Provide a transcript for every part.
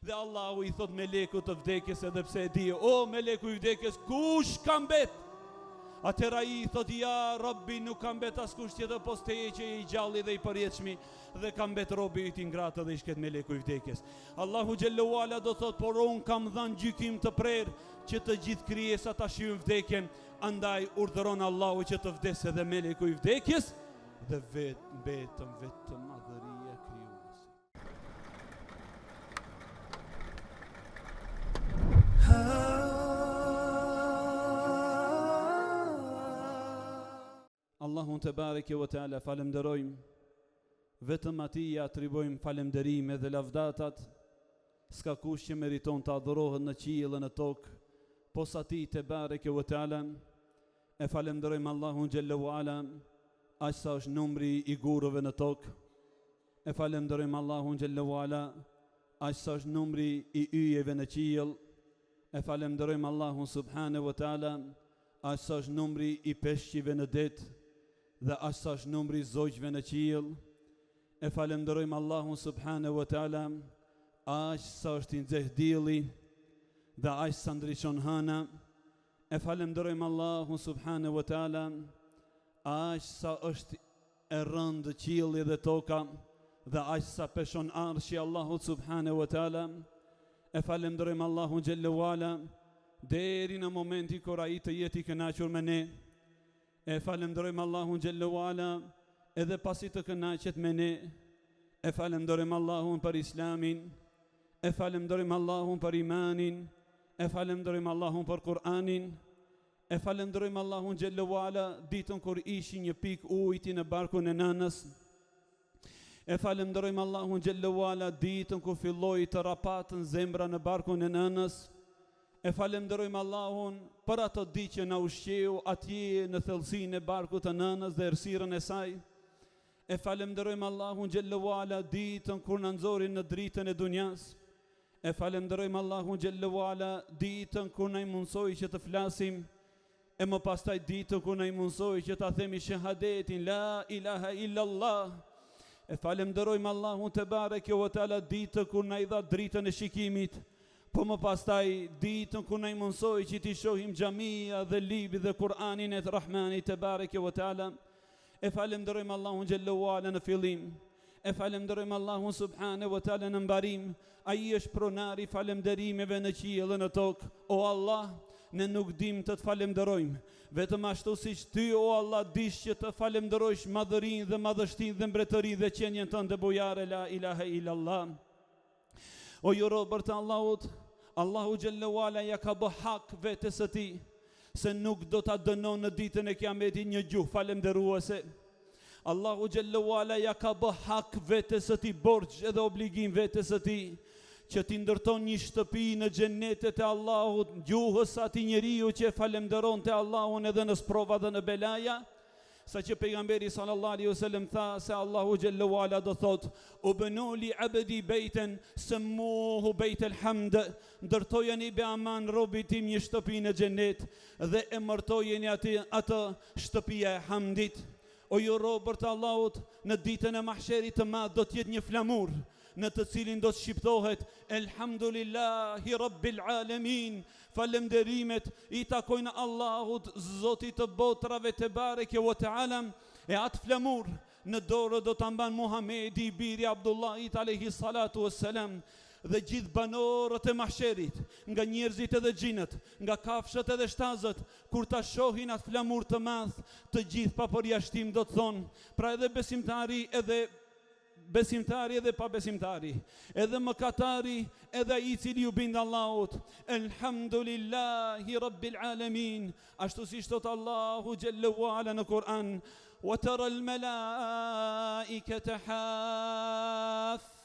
Dhe Allahu i thot melekut të vdekjes, edhe pse e di, o meleku i vdekjes, kush ka mbet? Atëra i thot, ja Rabbi, nuk ka mbet askush tjetër pos teje që i gjalli dhe i përjetshmi, dhe ka mbet robi i ti ngratë dhe i shket meleku i vdekjes. Allahu xhallahu ala do thot, por unë kam dhënë gjykim të prerë që të gjithë krijesat ta shijojnë vdekjen, andaj urdhëron Allahu që të vdesë edhe meleku i vdekjes, dhe vetëm madhëria krijuese. Allahun te bareke ve teala falenderojmë, vetëm atij ja atribojmë falënderime dhe lavdatat, s'ka kush që meriton të adhurohet në qiell dhe në tokë, pos atij te bareke ve teala. E falenderojmë Allahun xhallahu ala, aq sa është numri i gurëve në tokë. E falenderojmë Allahun xhallahu ala, aq sa është numri i yjeve në qiell. E falenderojmë Allahun subhanahu wa taala, aq sa është numri i peshqive në det, dhe aq sa është numri i zogjve në qiell. E falenderojmë Allahun subhanahu wa taala, aq sa është i nxehtë dielli dhe aq sa ndriçon hëna. E falenderojmë Allahun subhanahu wa taala, aq sa është e rëndë qielli dhe toka, dhe aq sa peshon arshi Allahut subhanahu wa taala. E falenderojmë Allahun xhallahu ala, deri në momenti kur ai të jetë i kënaqur me ne. E falenderojmë Allahun xhallahu ala, edhe pasi të kënaqet me ne. E falenderojmë Allahun për Islamin, e falenderojmë Allahun për imanin, e falenderojmë Allahun për Kur'anin, e falenderojmë Allahun xhallahu ala ditën kur ishi një pikë ujiti në barkun e nënës. E falenderojmë Allahun xhallahu ala ditën kur filloi të rapatën zemra në barkun e nënës. E falenderojmë Allahun për ato ditë që na ushqeu atje në thellësinë e barkut të nënës dhe errësirën e saj. E falenderojmë Allahun xhallahu ala ditën kur na nxori në dritën e dunjas. E falenderojmë Allahun xhallahu ala ditën kur na i mundsoi që të flasim, e më pastaj ditën kur na i mundsoi që ta themi shahadetin la ilaha illallah. E falenderojmë Allahun te bareke ve teala ditën kur na i dha dritën e shikimit, po më pastaj ditën kur na i mundsoi që t'i shohim xhamia dhe librin dhe Kur'anin e Rahmanit te bareke ve teala. E falenderojmë Allahun xhallahu ala në fillim. E falenderojmë Allahun subhanahu wa taala në mbarim. Ai është pronari falënderimeve në qiell dhe në tokë. O Allah, ne nuk dim të të falenderojmë, vetëm ashtu siç ty o Allah dish që të falenderojsh madhërinë dhe madhështinë dhe mbretërinë dhe qenjen tënde bojare la ilaha illallah. O ju robër të Allahut, Allahu xhallahu ala ja ka bë hak vetes së tij, se nuk do ta dënon në ditën e Kiametit një gjuhë falënderuese. Allahu xhallahu ala ja ka bë hak vetes së tij, borxh edhe obligim vetes së tij, që ti ndërton një shtëpi në xhenetet e Allahut, gjuhës atij njeriu që falenderon te Allahun edhe në sprova dhe në belaja. Sa që pejgamberi sallallahu alaihi wasallam tha se Allahu xhallahu ala do thot: "Ubnu li abdi bejten sammuhu bejtel hamd", ndërtojeni be aman robit tim një shtëpi në xhenet dhe emërtojeni atë shtëpia e hamdit. O ju robër të Allahut, në ditën e mahsherit të madh do të jetë një flamur në të cilin do të shqiptohet Elhamdulillahi Rabbil Alamin. Falënderimet i takojnë Allahut, Zotit të botrave te bareke ve teala. E atë flamur në dorë do ta mban Muhamedi biri Abdullahit alayhi salatu wassalam, dhe gjithë banorët e mahsherit, nga njerëzit edhe xhinët, nga kafshët edhe shtazët, kur ta shohin atë flamur të madh, të gjithë pa përjashtim do të thonë, pra edhe besimtari edhe pa besimtari, edhe mëkatari edhe ai i cili u bind Allahut, Elhamdulillahi Rabbil Alamin. Ashtu si thot Allahu xhallahu ala në Kur'an: "Wa tara al-malaikata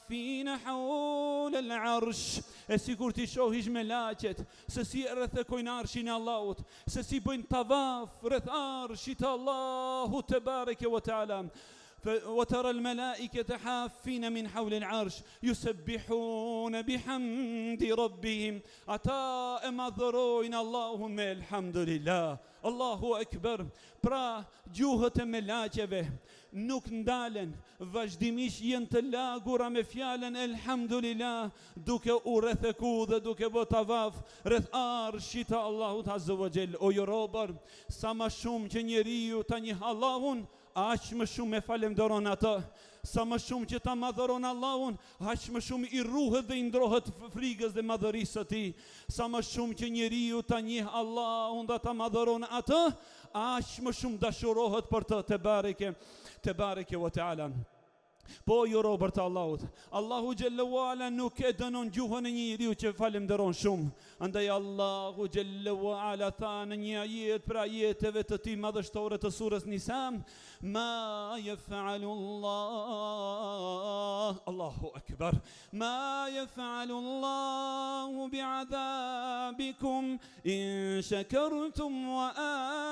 haffina hawla al-arsh", e sikur ti shohish me laqet se si rrethekojnë arshin e Allahut, se si bëjnë tavaf rreth arshit të Allahut te bareke ve teala. وترى الملائكة حافين من حول العرش يسبحون بحمد ربهم ata e madhërojnë Allahun me elhamdulillah. Allahu Akbar. Pra gjuhët e melaqeve nuk ndalen, vazhdimisht jenë të lagura me fjalën elhamdulillah, duke u rretheku dhe duke bë tavaf rreth arshit të Allahut Azza wa Jall. O ju robër, sa më shumë që njeriu ta njeh Allahun, aq më shumë e falenderon atë. Sa më shumë që ta madhëron Allahun, aq më shumë i ruhet dhe i ndrohet frikës dhe madhërisë së tij. Sa më shumë që njeriu ta njeh Allahun dhe ta madhëron atë, aq më shumë dashurohet për të. Te bareke wa taala. Po ju robër të Allahut, Allahu Xhellahu Ala nuk e dënon gjuhën e një njeriu që falenderon shumë. Andaj Allahu Xhellahu Ala tha në një ajet për ajeteve të tij madhështore të surës Nisa, ma yaf'alu Allah, Allahu Akbar, ma yaf'alu Allahu bi'adhabikum in shakartum wa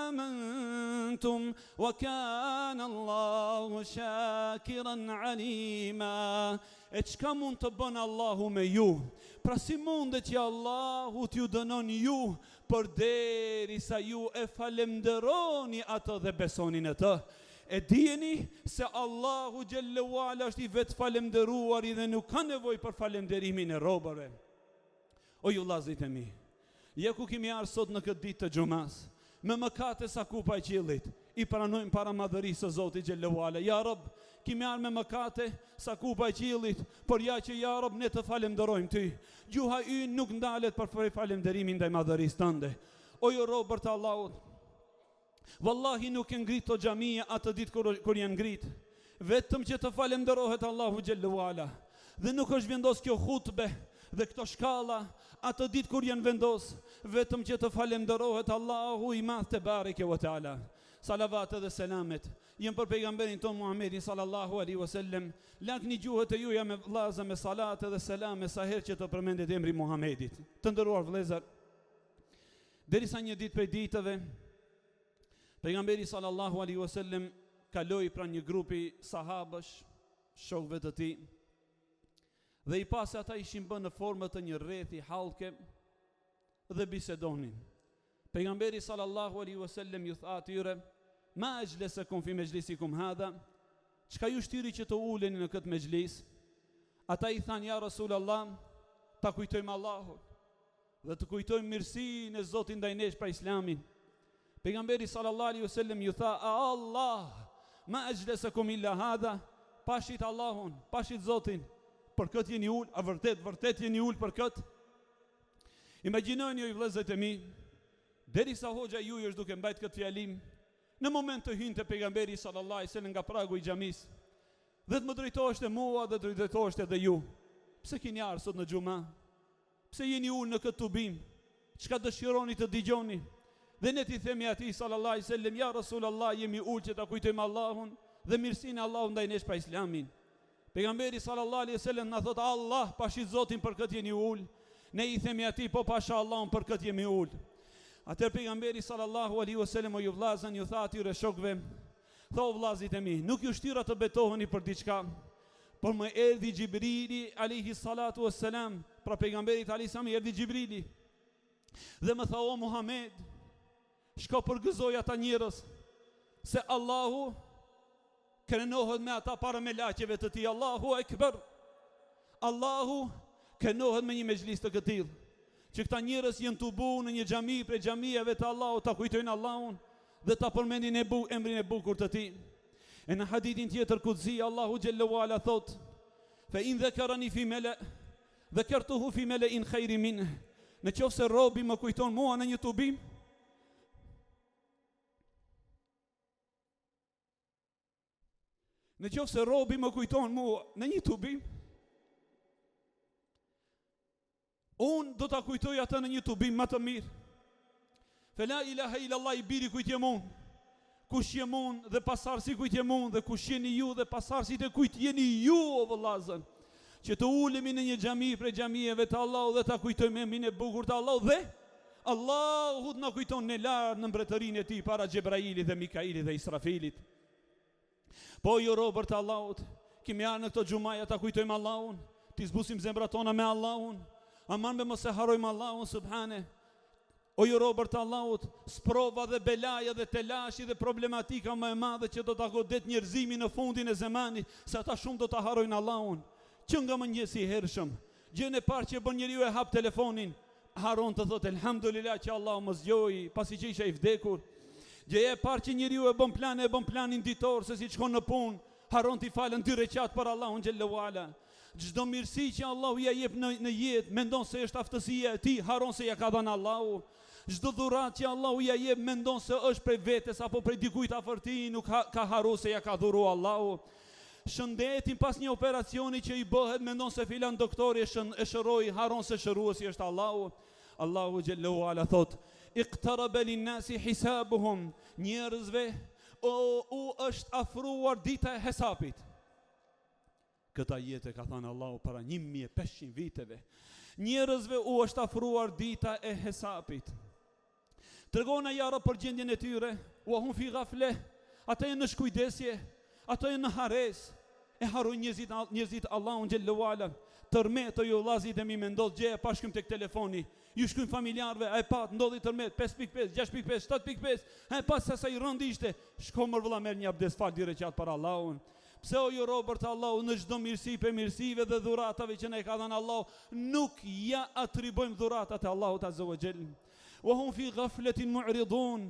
amantum wa kana Allahu shakiran alima. E çka mund të bën Allahu me ju? Pra si mundet që Allahu t'ju dënon ju përderisa ju e falenderoni atë dhe besoni në të? E dijeni se Allahu Xhellahu Ala është i vetë falenderuari dhe nuk ka nevojë për falenderimin e robërve. O ju vllazërit e mi, ja ku kemi ardhur sot në këtë ditë të xumas, me mëkate sa kupa e qiellit, i pranojmë para madhërisë së Zotit Xhellahu Ala. Ja Rob, kemi ardhur me mëkate sa kupa e qiellit, por ja që ja Rob ne të falenderojmë ty. Gjuha ynë nuk ndalet për falenderimin ndaj madhërisë tënde. O ju robër të Allahut, wallahi nuk e ngrit të xhamia atë ditë kur janë ngrit, vetëm që të falenderohet Allahu Xhellahu Ala. Dhe nuk është vendos kjo hutbe dhe këto shkalla atë ditë kur janë vendos, vetëm që të falenderohet Allahu i madh te bareke wa taala. Salavat dhe selamet jem për pejgamberin ton Muhammedin sallallahu alaihi wasallam. Lakni gjuhët e juaja me vllaza me salat dhe selame sa herë që të përmendet emri Muhammedit. Të nderuar vëllezër, derisa një ditë prej ditëve pejgamberi sallallahu alaihi wasallam kaloi pranë një grupi sahabësh, shokëve të tij, dhe i pa se ata ishin bërë në formë të një rrethi hallke dhe bisedonin. Pejgamberi sallallahu alaihi wasallam ju tha atyre, ma ajlesakum fi majlisikum hadha, çka ju shtyri që të uleni në këtë mejlis? Ata i thanë, ja Rasulullah, ta kujtojmë Allahun dhe të kujtojmë mirësinë e Zotit ndaj nesh pra Islamin. Pejgamberi sallallahu alaihi wasallam ju tha, a Allah, ma ajlesakum illa hadha, pashit Allahun, pashit Zotin, për këtë jeni ul, a vërtet jeni ul për këtë? Imagjinoni ju vëllezërit e mi, derisa hoxha juaj është duke mbajt këtë fjalim, në moment të hynte pejgamberi sallallahu alaihi wasallam nga pragu i xhamis, dhe të më drejtoheshte mua dhe të drejtoheshte edhe ju. Pse keni ardhur sot në xhuma? Pse jeni ul në këtë tubim? Çka dëshironi të dëgjoni? Dhe ne ti themi atij sallallahu alaihi wasallam, ja Rasulullah, jemi ul që ta kujtojmë Allahun dhe mirësinë e Allahut ndaj nesh pa Islamin. Pejgamberi sallallahu alaihi wasallam na thot, Allah, pashit Zotin për këtë jeni ul. Ne i themi atij, po pasha Allahun për këtë jemi ul. Atër pejgamberi sallallahu alaihi wasallam o ju vllazën ju tha atyre shokëve, tha o vllazit e mi, nuk ju shtyra të betoheni për diçka, por më erdhi Gjibrili alaihi salatu wassalam, pra pejgamberit alaihi salam erdhi Gjibrili dhe më tha, o Muhammed, shko përgëzoj ata njerëz se Allahu krenohet me ata para melaqeve të tij. Allahu Akbar. Allahu krenohet me një mejlis të këtillë, që këta njerëz jenë të bu në një xhami prej xhamive të Allahut, ta kujtojnë Allahun dhe ta përmendin emrin e bukur të tij. E në hadithin tjetër kudzi Allahu Xhellahu Ala thot, fa in dhakarani fi mala dhakartuhu fi mala'in khairin min. Në qoftë se robi më kujton mua në një tubim, në qoftë se robi më kujton mua në një tubim, unë do ta kujtoj atë në një tubim më të mirë. Fe la ilaha illallah i biri kujt jem unë, kush jem unë dhe pasarsi kujt jem unë, dhe kush jeni ju dhe pasarsit e kujt jeni ju, o vëllazën, që të ulemi në një xhami prej xhamive të Allahut dhe ta kujtojmë emrin e bukur të Allahut dhe Allahu na kujton në lart në mbretërinë e tij para Xhebrailit dhe Mikailit dhe Israfilit. Po ju robër të Allahut, kemi ardhur në këto xhumaja ta kujtojmë Allahun, ti zbusim zemrat tona me Allahun, aman me mos e harrojmë Allahun subhane. O ju robër të Allahut, sprova dhe belaja dhe telashi dhe problematika më e madhe që do ta godet njerëzimin në fundin e zamanit, se ata shumë do ta harrojnë Allahun. Që nga mëngjesi i hershëm, gjën e parë që bën njeriu e hap telefonin, haron të thotë elhamdulillah që Allahu më zgjoi pasi që isha i vdekur. Gjëja e parë që njeriu e bën planin ditor se si shkon në punë, haron t'i falën 2 rekat për Allahun xhallahu ala. Çdo mirësi që Allahu ja jep në jetë, mendon se është aftësia e tij, haron se ja ka dhënë Allahu. Çdo dhuratë që Allahu ja jep, mendon se është prej vetes apo prej dikujt afër tij, nuk ka haru se ja ka dhuruar Allahu. Shëndetin pas një operacioni që i bëhet, mendon se filan doktori e shëroi, haron se shëruesi është Allahu. Allahu xhallahu ala thot: "Iqtaraba lin-nasi hisabuhum", njerëzve u është afruar dita e hesapit. Këta jetë ka thënë Allahu para 1500 viteve. Njerëzve u është afruar dita e hesapit. Tregona jara për gjendjen e tyre, wa hum fi ghafle, ata janë në shkujdesje, ata janë në hares, e harrojnë njerëzit Allahun xhallahu ala. Tërmet o ju vllazit e mi me ndodh gjë e pashkëm tek telefoni. Ju shkruajnë familjarëve, ai pat ndodhi tërmet 5.5, 6.5, 7.5, ai pas sa i rënd ishte, shko mër vëlla merr një abdes fal 2 rekat për Allahun. Pse o ju robër të Allahu, në çdo mirësi për mirësive dhe dhuratave që ne ka dhënë Allahu, nuk ja atribojmë dhuratat e Allahut azza wa jall. Wa hum fi ghaflatin mu'ridun,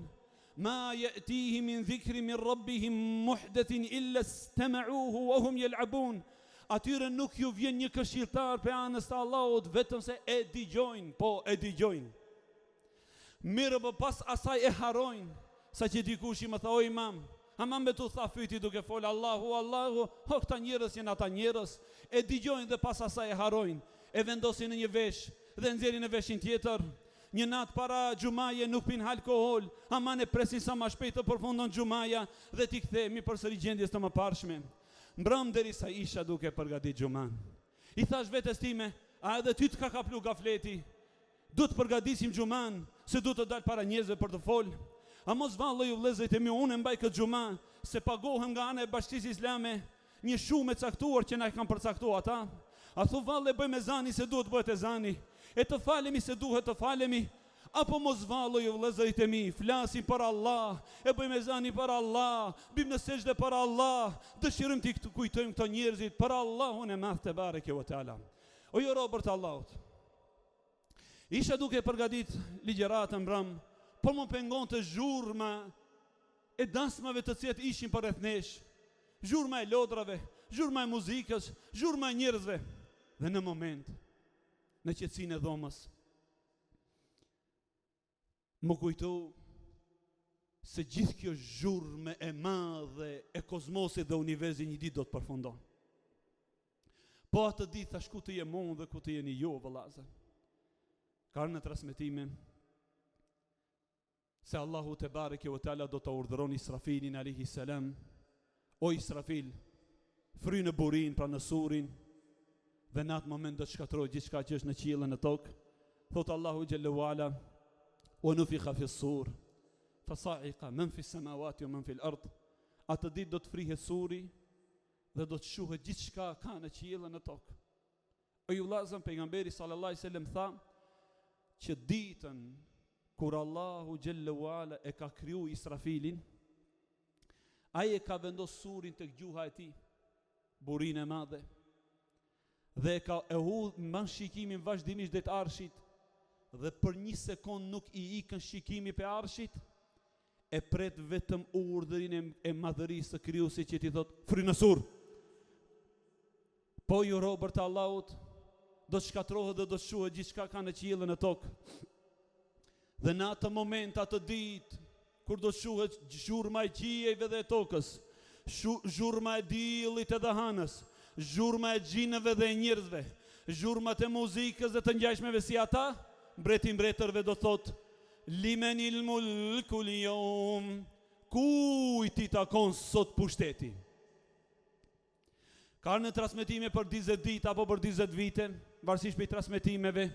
ma ya'tihim min dhikri min rabbihim muhdathin illa istama'uhu wa hum yal'abun. Atyre nuk ju vjen një këshilltar për anës të Allahut, vetëm se e dëgjojnë, po e dëgjojnë. Mirë po pas asaj e harojnë, sa që dikush i më tha: "O imam, ama me tu tha fyti duke fol Allahu, Allahu", ho këta njerëz janë ata njerëz, e dëgjojnë dhe pas asaj e harojnë, e vendosin në një vesh dhe nxjerrin në veshin tjetër. Një natë para xhumaje nuk pin alkool, ama ne presin sa më shpejt të përfundon xhumaja dhe t'i kthehemi përsëri gjendjes të mëparshme. Mbrëm derisa isha duke përgatit xhuman. I thash vetes time: "A edhe ty të ka kaplu gafleti? Du të përgatisim xhuman, se du të dal para njerëzve për të fol. A mos vallë ju vëllezërit e mi, unë e mbaj këtë xhuman se pagohem nga ana e Bashkisë Islame një shumë e caktuar që na e kanë përcaktuar ata. A thu vallë bëjmë ezani se duhet bëhet ezani, e të falemi se duhet të falemi, apo mos vallë ju vëllezërit e mi, flasim për Allah, e bëjmë ezani për Allah, bim në sejdë për Allah, dëshirojmë të kujtojmë këto njerëzit për Allahun e madh te bareke ve teala." O ju robër të Allahut, isha duke përgatit ligjëratën mbrëm, por më pengonte zhurma e dasmave të cilat ishin për rreth nesh, zhurma e lodrave, zhurma e muzikës, zhurma e njerëzve. Dhe në moment, në qetësinë e dhomës, më kujtu se gjithë kjo zhurme e madhe e kozmosit dhe universit një ditë do të përfundon. Po atë ditë thash, ku të jem unë dhe ku të jeni ju, vëllazë. Ka në transmetime se Allahu te bareke ve teala do të urdhëron Israfilin alayhi salam: "O Israfil, fry në burin, pra në surin, dhe në atë moment do të shkatërrojë gjithçka që është në qiell dhe në tokë." Thot Allahu xhallahu ala: "Wa nufikha fi s-sur, fasa'iqa man fi s-samawati wa man fi l-ard." Atë ditë do të frihet suri dhe do të shuhet gjithçka ka në qiell dhe në tokë. O ju vëllazër, pejgamberi sallallahu alaihi wasallam tha që ditën kur Allahu xhallahu ala e ka kriju Israfilin, ai e ka vendosur surin tek gjuha e tij, burinë e madhe, dhe e ka hudh mban shikimin vazhdimisht drejt arshit, dhe për një sekond nuk i ikën shikimi pe arshit, e pret vetëm urdhërin e madhërisë së krijuesit që ti thot: "Fry në sur." Po ju robër të Allahut, do të shkatërrohet dhe do të shuhet gjithçka ka në qiell dhe në tokë. Dhe në atë moment, atë ditë, kur do të shuhet zhurma e qiejve dhe e tokës, zhurma e diellit edhe hanës, zhurma e xhinëve dhe e njerëzve, zhurmat e muzikës dhe të ngjashmeve si ata, mbreti mbretërve do thot: "Limenil mulku l-yawm", kujt i takon sot pushteti? Ka në transmetime për 20 ditë apo për 20 vite, varësisht prej transmetimeve,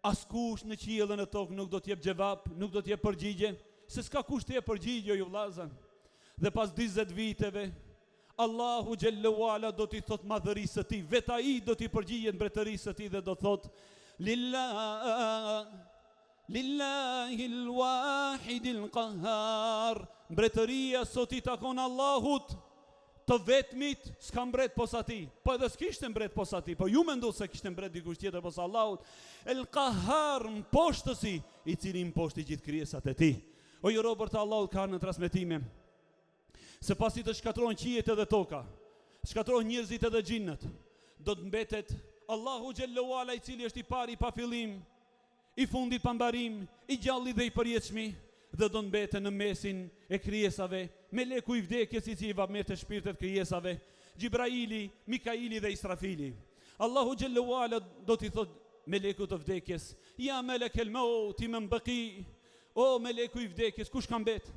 askush në qiell dhe në tokë nuk do të jep xhevap, nuk do të jep përgjigje, se s'ka kush të jep përgjigje, ju vëllazë. Dhe pas 20 viteve, Allahu Gjellu Ala do t'i thot madhërisë ti, vetë ai do t'i përgjigjen mbretërisë ti dhe do thot Lillahi l-wahidil qahar. Mbretëria sot i takon Allahut, të vetmit, s'ka mbret posa ti. Po edhe s'kishte mbret posa ti, po ju mendu se kishte mbret dikush tjetër posa Allahut. El qahar, mposhtësi, i cili mposhti gjithë krijesat e ti. O ju robër të Allahut, ka në transmetime se pasi të shkatron qijet edhe toka, shkatron njerëzit edhe xhinnët, do të mbetet Allahu Gjellu Ala, i cili është i pari pa fillim, i fundit pa mbarim, i gjalli dhe i përjetshmi, dhe do të mbetet në mesin e krijesave meleku i vdekjes, i cili vëmërtet shpirtet krijesave, Gjibraili, Mikaili dhe Israfili. Allahu Gjellu Ala do t'i thot meleku të vdekjes, ja melekel maut man baqi, o meleku i vdekjes, kush ka mbet?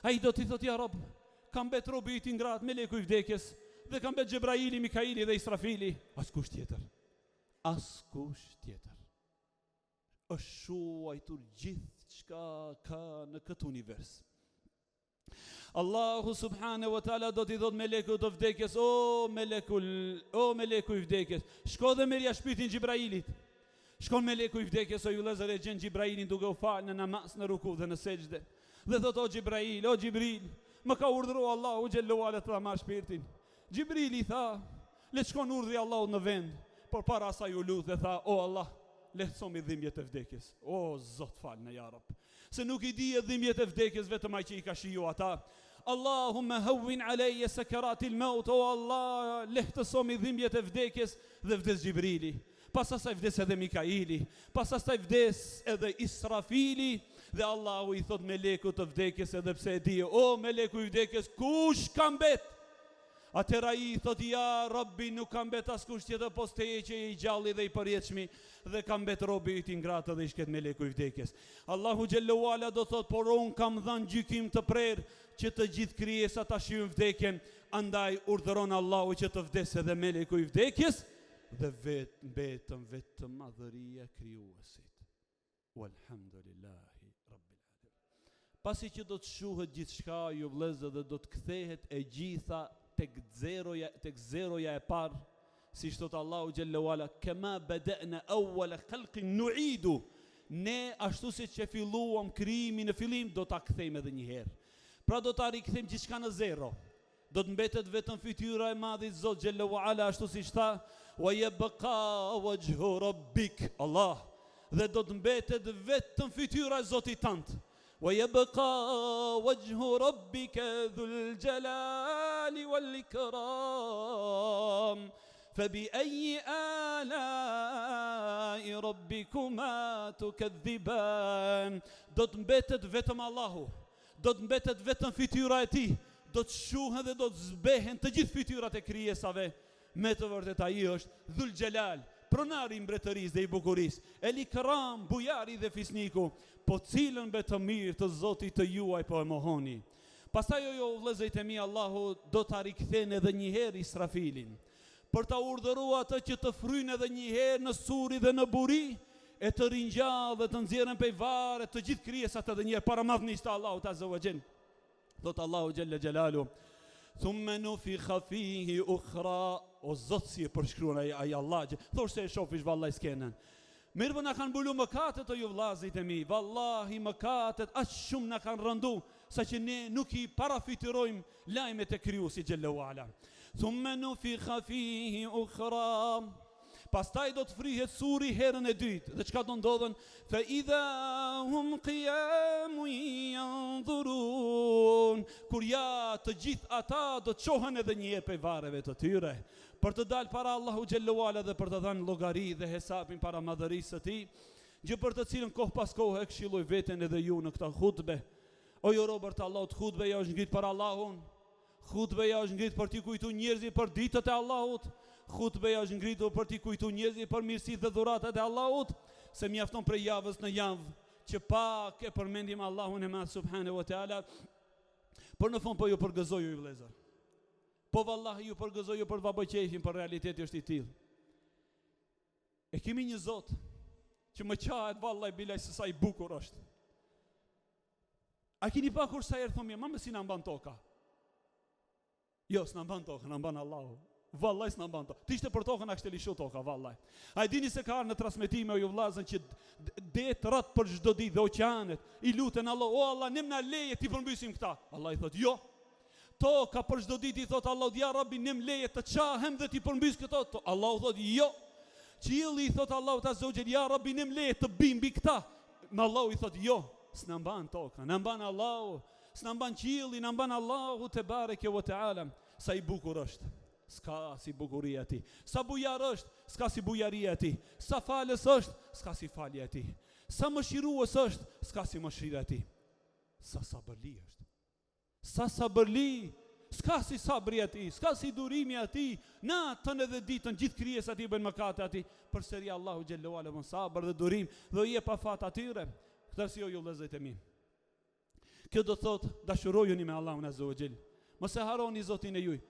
Ai do t'i thot, ja rob, ka mbet robi i ti ngrat, meleku i vdekjes, dhe ka mbet Gjibraili, Mikaili dhe Israfili. Askush tjetër. Askush tjetër. Është shuajtur gjithë çka ka në këtë univers. Allahu subhanahu wa taala do t'i thot meleku të vdekjes, o meleku i vdekjes, shko dhe merja shpirtin Gjibrailit. Shkon meleku i vdekjes, o ju vëllezër, e gjen Gjibrailin duke u falë në namaz, në ruku dhe në sejdë. Dhe thot, o Gjibrail, o Gjibril, më ka urdhëruar Allahu Gjellu Ala të marr shpirtin. Gjibrili tha, le shkon urdhri Allahut në vend, por para asaj u lut dhe tha, o Allah, lehtësomi dhimbjet e vdekjes. O Zot, falna ja Rab, se nuk i di e dhimbjet e vdekjes vetëm ai që i ka shiju ata. Allahumma hawwin alayya sakaratil maut, o Allah, lehtësomi dhimbjet e vdekjes, dhe vdes Gjibrili. Pas asaj vdes edhe Mikaili, pas asaj vdes edhe Israfili, dhe Allahu i thot meleku të vdekjes, edhe pse e di, o meleku i vdekjes, kush ka mbet? Atëra i thot, ja Rabbi, nuk ka mbet askush tjetër pos teje që i gjalli dhe i përjetshmi, dhe ka mbet robi i ti ngratë dhe i shket meleku i vdekjes. Allahu Gjellu Ala do thot, por unë kam dhënë gjykim të prerë që të gjithë krijesat ta shijojnë vdekjen, andaj urdhëron Allahu që të vdes edhe meleku i vdekjes, dhe vetëm madhëria krijuesit. Walhamdulillahi rabbil alamin. Pasi që do të shuhet gjithçka, ju vëllezër, dhe do të kthehet e gjitha tek zeroja e parë, siç thot Allahu Gjellu Ala, kama bada'na awwala khalqin nu'idu. Ne ashtu siç e filluam krijimin në fillim, do ta kthejmë edhe një herë. Pra do ta rikthejmë gjithçka në zero. Do të mbetet vetëm fytyra e madhe i Zot Gjellu Ala, ashtu siç tha, wa yabqa wajhu rabbik, Allah, dhe do të mbetet vetëm fytyra e Zotit tant. Wa yabqa wajhu rabbika dhul jalali wal ikram. فبأي آلاء ربكما تكذبان. Do të mbetet vetëm Allahu, do të mbetet vetëm fytyra e tij, do të shuhen dhe do të zbehen të gjithë fytyrat e krijesave. Me të vërtet ai është Dhul Jalal, pronari i mbretërisë dhe i bukurisë, El Ikram, bujari dhe fisniku, po cilën be të mirë të Zotit të juaj po e mohoni. Pastaj jo vëllezërit e mi, Allahu do ta rikthen edhe një herë Israfilin, për ta urdhëruar atë që të fryjnë edhe një herë në suri dhe në buri, e të ringjallë dhe të nxjerrën prej varre të gjithë krijesat edhe një herë para madhnisë të Allahut Azza wa Jall. Thot Allahu Jalla Jalalu, thumma nufikha fihi ukhra. O Zot, si e përshkruan ai Allah, thosh se e shofish vallaj skenën. Mirë po na kanë mbulu mëkatet o ju vllazërit e mi, vallahi mëkatet aq shumë na kanë rëndu, saqë ne nuk i parafitërojmë lajmet e Krijuesit Xhellahu Ala. Thumma nufikha fihi ukhra. Pastaj do të frihet suri herën e dytë. Dhe çka do ndodhen? Fa idha hum qiyamun yanzurun. Kur ja të gjithë ata do të çohen edhe një herë prej varreve të tyre, për të dalë para Allahu Xhellahu Ala dhe për të dhënë llogari dhe hesabin para madhërisë së tij, gjë për të cilën kohë pas kohë e këshilloj veten edhe ju në këtë hutbe. O ju robër të Allahut, hutbeja është ngrit për Allahun. Hutbeja është ngrit për t'i kujtuar njerëzit për ditët e Allahut. Hutbeja është ngritur për t'i kujtuar njerëzit për mirësitë dhe dhuratat e Allahut, se mjafton prej javës në javë që pak e përmendim Allahun e Madh subhanahu wa taala. Por në fund po ju përgëzoj ju vëllezër. Po vallahi ju përgëzoj ju për të babaqefin, për realiteti është i tillë. E kemi një Zot që më qahet vallahi bilaj se sa i bukur është. A keni pa kur sa herë thonë, "Mamë si na mban toka?" Jo, s'na mban toka, na mban Allahu. Vallaj s'na mban toka. Ti ishte për tokën, a kishte lishu toka, vallaj. A e dini se ka në transmetime o ju vllazën që det rrat për çdo ditë dhe oqeanet i luten Allah, "O Allah, nim na leje ti përmbysim këta." Allah i thot, "Jo." Toka për çdo ditë i thot Allah, "Ja Rabbi, nim leje të çahem dhe ti përmbys këto." Allahu thot, "Jo." Qielli i thot Allahu ta zogjel, "Ja Rabbi, nim leje të bimbi këta." Me Allahu i thot, "Jo, s'na mban toka, na mban Allahu." S'na mban qielli, na mban Allahu te bareke ve teala. Sa i bukur është, s'ka si bukuria e tij. Sa bujar është, s'ka si bujaria e tij. Sa falës është, s'ka si falja e tij. Sa mëshirues është, s'ka si mëshira e tij. Sa sabërli është. Sa sabërli, s'ka si sabri e tij, s'ka si durimi e tij. Natën edhe ditën gjithë krijesat i bëjnë mëkate atij. Përsëri Allahu xhallahu ala von sabër dhe durim dhe i jep afat atyre. Këtë si ju vëllezërit e mi. Kjo do thot dashurojuni me Allahun azza wa jall. Mos e harroni Zotin e juaj.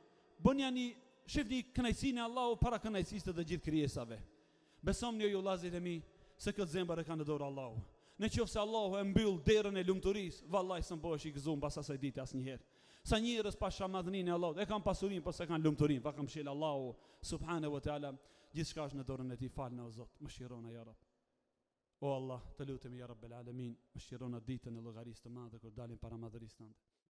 Bëni ani shifni kënaqësinë e Allahut para kënaqësisë të gjithë krijesave. Besoni ju vëllezërit e mi se këtë zemër e ka në dorë Allahu. Në qoftë se Allahu e mbyll derën e lumturisë, vallahi s'm bëhesh i gëzuar pas asaj dite asnjëherë. Sa njerëz pa shamadhnin e Allahut, e kanë pasurinë, por s'e kanë lumturinë, pa kamshil Allahu subhanahu wa taala, gjithçka është në dorën e tij. Falna o Zot, mëshirona ya Rabb. O Allah, të lutemi ya Rabbel alamin, mëshirona ditën e llogarisë të madhe kur dalim para madhërisë tënde.